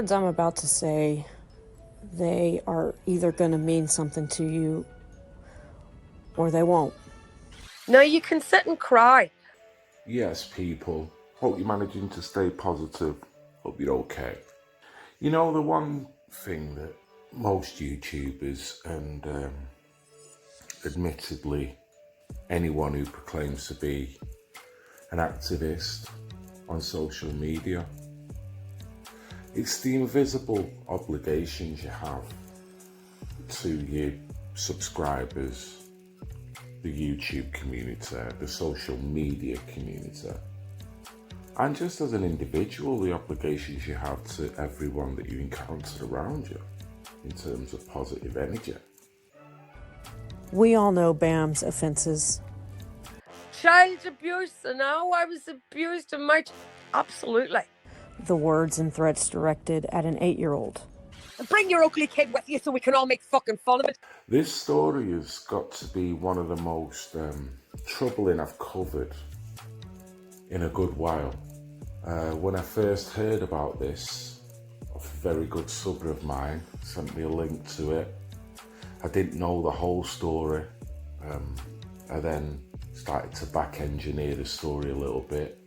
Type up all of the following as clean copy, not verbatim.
Words I'm about to say, they are either going to mean something to you or they won't. No, you can sit and cry. Yes, people. Hope you're managing to stay positive. Hope you're okay. You know, the one thing that most YouTubers and admittedly anyone who proclaims to be an activist on social media, it's the invisible obligations you have to your subscribers, the YouTube community, the social media community, and just as an individual, the obligations you have to everyone that you encounter around you in terms of positive energy. We all know Bam's offenses. Child abuse, and how I was abused in my... Absolutely. The words and threats directed at an 8-year-old. Bring your ugly kid with you so we can all make fucking fun of it. This story has got to be one of the most troubling I've covered in a good while. When I first heard about this, a very good sub of mine sent me a link to it. I didn't know the whole story. I then started to back engineer the story a little bit.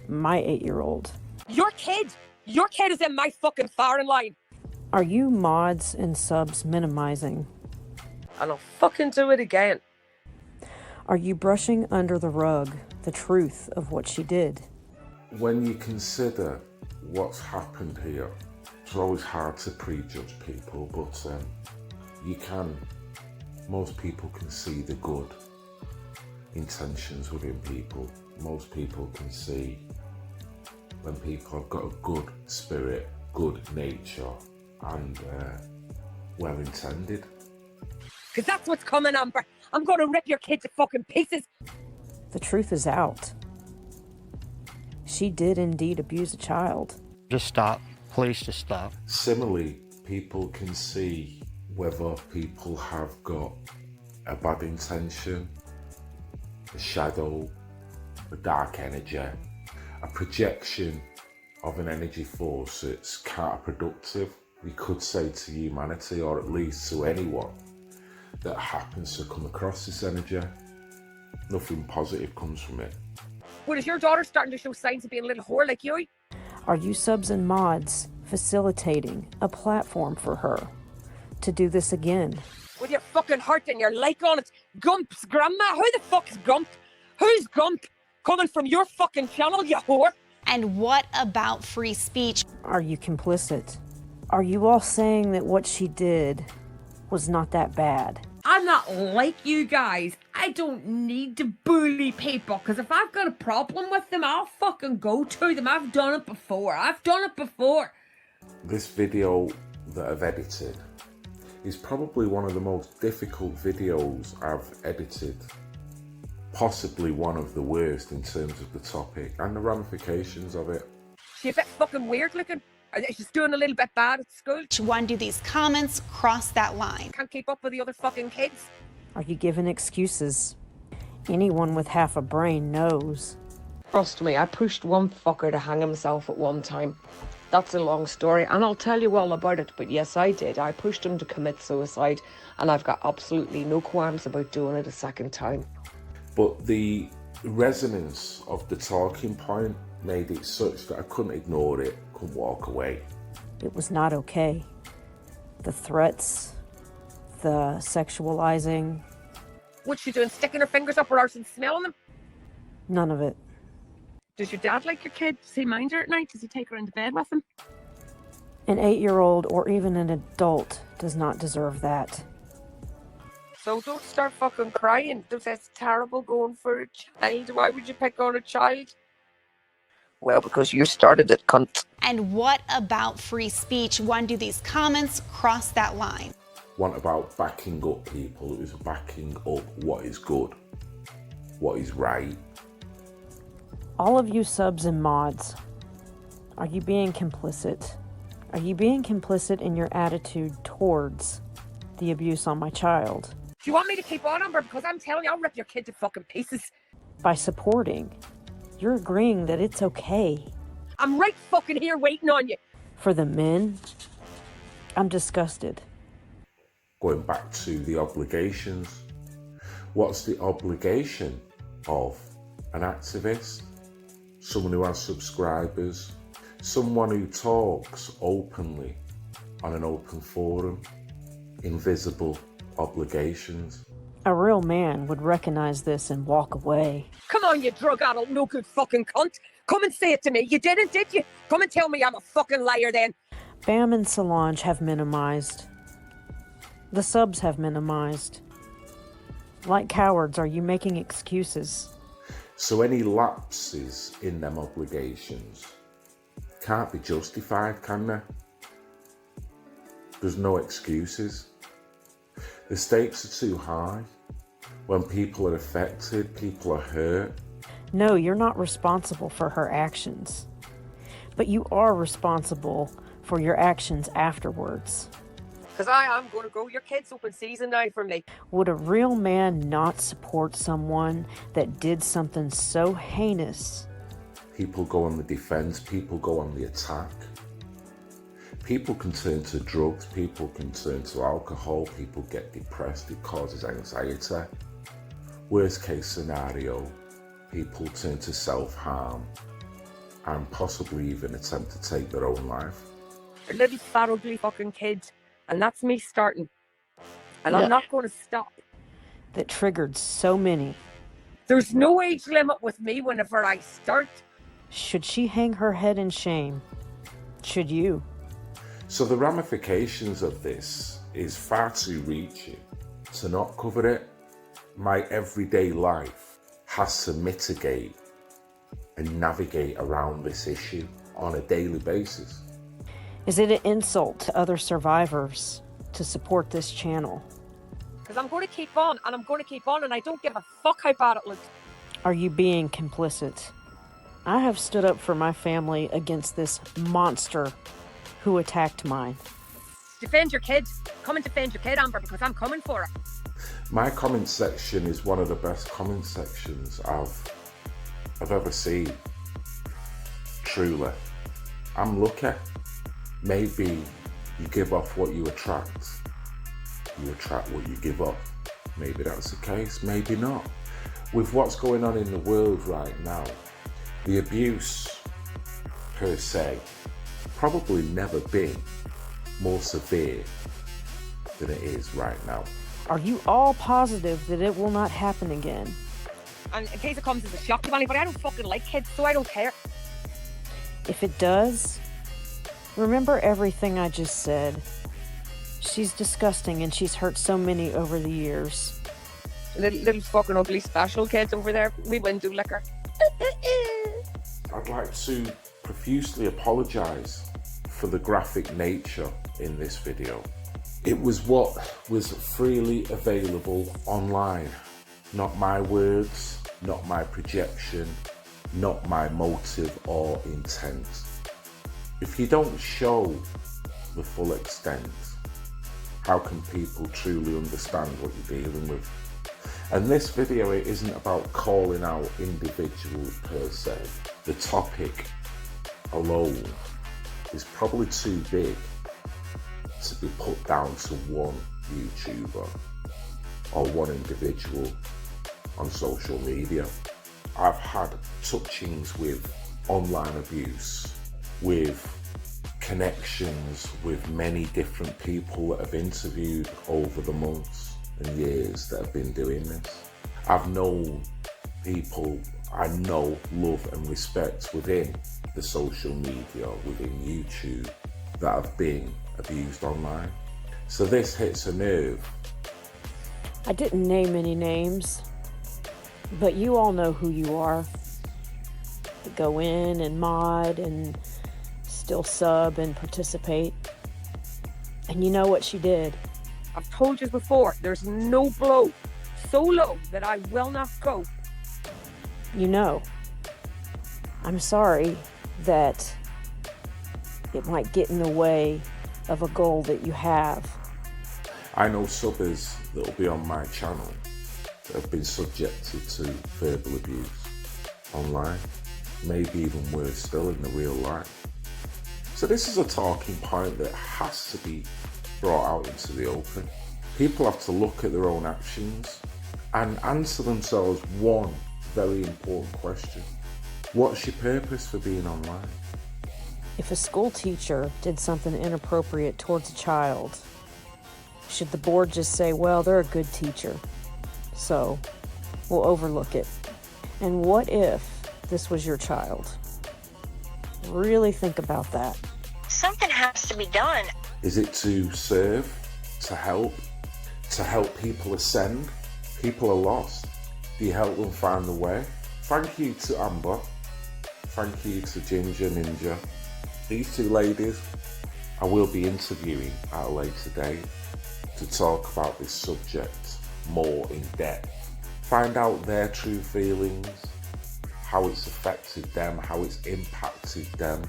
My 8-year-old. Your kid is in my fucking firing line. Are you mods and subs minimizing? And I'll fucking do it again. Are you brushing under the rug the truth of what she did? When you consider what's happened here, it's always hard to prejudge people, but most people can see the good intentions within people. Most people can see when people have got a good spirit, good nature, and well intended. Because that's what's coming, Amber. I'm going to rip your kid to fucking pieces. The truth is out. She did indeed abuse a child. Just stop. Please just stop. Similarly, people can see whether people have got a bad intention, a shadow, a dark energy, a projection of an energy force that's counterproductive, we could say, to humanity, or at least to anyone that happens to come across this energy. Nothing positive comes from it. Well, is your daughter starting to show signs of being a little whore like you? Are you subs and mods facilitating a platform for her to do this again? With your fucking heart and your like on it. Gump's grandma? Who the fuck's Gump? Who's Gump? Coming from your fucking channel, you whore? And what about free speech? Are you complicit? Are you all saying that what she did was not that bad? I'm not like you guys. I don't need to bully people, because if I've got a problem with them, I'll fucking go to them. I've done it before. This video that I've edited is probably one of the most difficult videos I've edited. Possibly one of the worst in terms of the topic and the ramifications of it. She's a bit fucking weird looking. She's doing a little bit bad at school. One, do these comments cross that line? Can't keep up with the other fucking kids. Are you giving excuses? Anyone with half a brain knows. Trust me, I pushed one fucker to hang himself at one time. That's a long story, and I'll tell you all about it, but yes, I did. I pushed him to commit suicide, and I've got absolutely no qualms about doing it a second time. But the resonance of the talking point made it such that I couldn't ignore it, couldn't walk away. It was not okay. The threats, the sexualizing. What's she doing, sticking her fingers up her arse and smelling them? None of it. Does your dad like your kid? Does he mind her at night? Does he take her into bed with him? An 8-year-old or even an adult does not deserve that. So don't start fucking crying. That's terrible going for a child. Why would you pick on a child? Well, because you started it, cunt. And what about free speech? One, do these comments cross that line? One about backing up people, it was backing up what is good, what is right. All of you subs and mods, are you being complicit? Are you being complicit in your attitude towards the abuse on my child? Do you want me to keep on, Amber? Because I'm telling you, I'll rip your kid to fucking pieces. By supporting, you're agreeing that it's okay. I'm right fucking here waiting on you. For the men, I'm disgusted. Going back to the obligations, what's the obligation of an activist? Someone who has subscribers, someone who talks openly on an open forum. Invisible obligations. A real man would recognize this and walk away. Come on, you drug-addled, no-good fucking cunt. Come and say it to me. You didn't, did you? Come and tell me I'm a fucking liar then. Bam and Solange have minimized. The subs have minimized. Like cowards, are you making excuses? So any lapses in them obligations can't be justified, can they? There's no excuses. The stakes are too high. When people are affected, people are hurt. No, you're not responsible for her actions. But you are responsible for your actions afterwards. Because I am going to grow your kids up in season 9 for me. Would a real man not support someone that did something so heinous? People go on the defense, people go on the attack. People can turn to drugs, people can turn to alcohol, people get depressed, it causes anxiety. Worst case scenario, people turn to self-harm and possibly even attempt to take their own life. A little fat ugly fucking kid, and that's me starting. And I'm not going to stop. That triggered so many. There's no age limit with me whenever I start. Should she hang her head in shame? Should you? So the ramifications of this is far too reaching to not cover it. My everyday life has to mitigate and navigate around this issue on a daily basis. Is it an insult to other survivors to support this channel? Because I'm going to keep on, and I'm going to keep on, and I don't give a fuck how bad it looks. Are you being complicit? I have stood up for my family against this monster who attacked mine. Defend your kid. Come and defend your kid, Amber, because I'm coming for it. My comment section is one of the best comment sections I've ever seen. Truly. I'm lucky. Maybe you give off what you attract. You attract what you give up. Maybe that's the case, maybe not. With what's going on in the world right now, the abuse per se probably never been more severe than it is right now. Are you all positive that it will not happen again? And in case it comes as a shock to anybody, I don't fucking like kids, so I don't care. If it does, remember everything I just said. She's disgusting and she's hurt so many over the years. Little fucking ugly special kids over there. We wouldn't do liquor. I'd like to profusely apologise for the graphic nature in this video. It was what was freely available online. Not my words, not my projection, not my motive or intent. If you don't show the full extent, how can people truly understand what you're dealing with? And this video, it isn't about calling out individuals per se. The topic alone is probably too big to be put down to one YouTuber or one individual on social media. I've had touchings with online abuse, with connections with many different people that I've interviewed over the months and years that I've been doing this. I've known people I know, love and respect within the social media, within YouTube, that have been abused online. So this hits a nerve. I didn't name any names, but you all know who you are. You go in and mod and still sub and participate. And you know what she did. I've told you before, there's no blow so low that I will not go. You know. I'm sorry that it might get in the way of a goal that you have. I know subbers that will be on my channel that have been subjected to verbal abuse online, maybe even worse still in the real life. So this is a talking point that has to be brought out into the open. People have to look at their own actions and answer themselves one very important question. What's your purpose for being online? If a school teacher did something inappropriate towards a child, should the board just say, well, they're a good teacher, so we'll overlook it? And what if this was your child? Really think about that. Something has to be done. Is it to serve, to help people ascend? People are lost. Do you help them find the way? Thank you to Amber. Thank you to Ginger Ninja. These two ladies I will be interviewing at a later date to talk about this subject more in depth. Find out their true feelings, how it's affected them, how it's impacted them,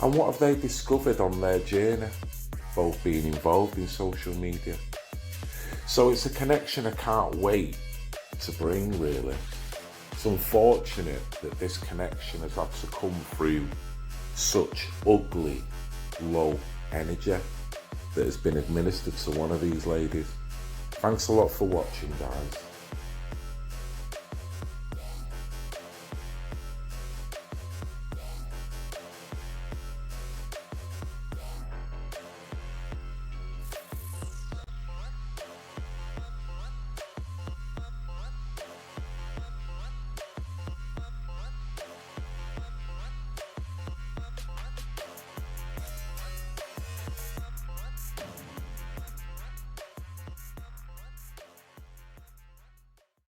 and what have they discovered on their journey, both being involved in social media. So it's a connection I can't wait to bring, really. It's unfortunate that this connection has had to come through such ugly, low energy that has been administered to one of these ladies. Thanks a lot for watching, guys.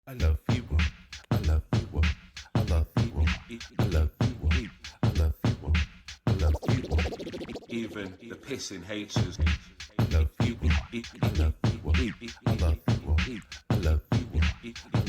I love you, I love you, I love you, I love you, I love you, I love you. Even the pissing haters. I love you, I love you, I love you, I love you.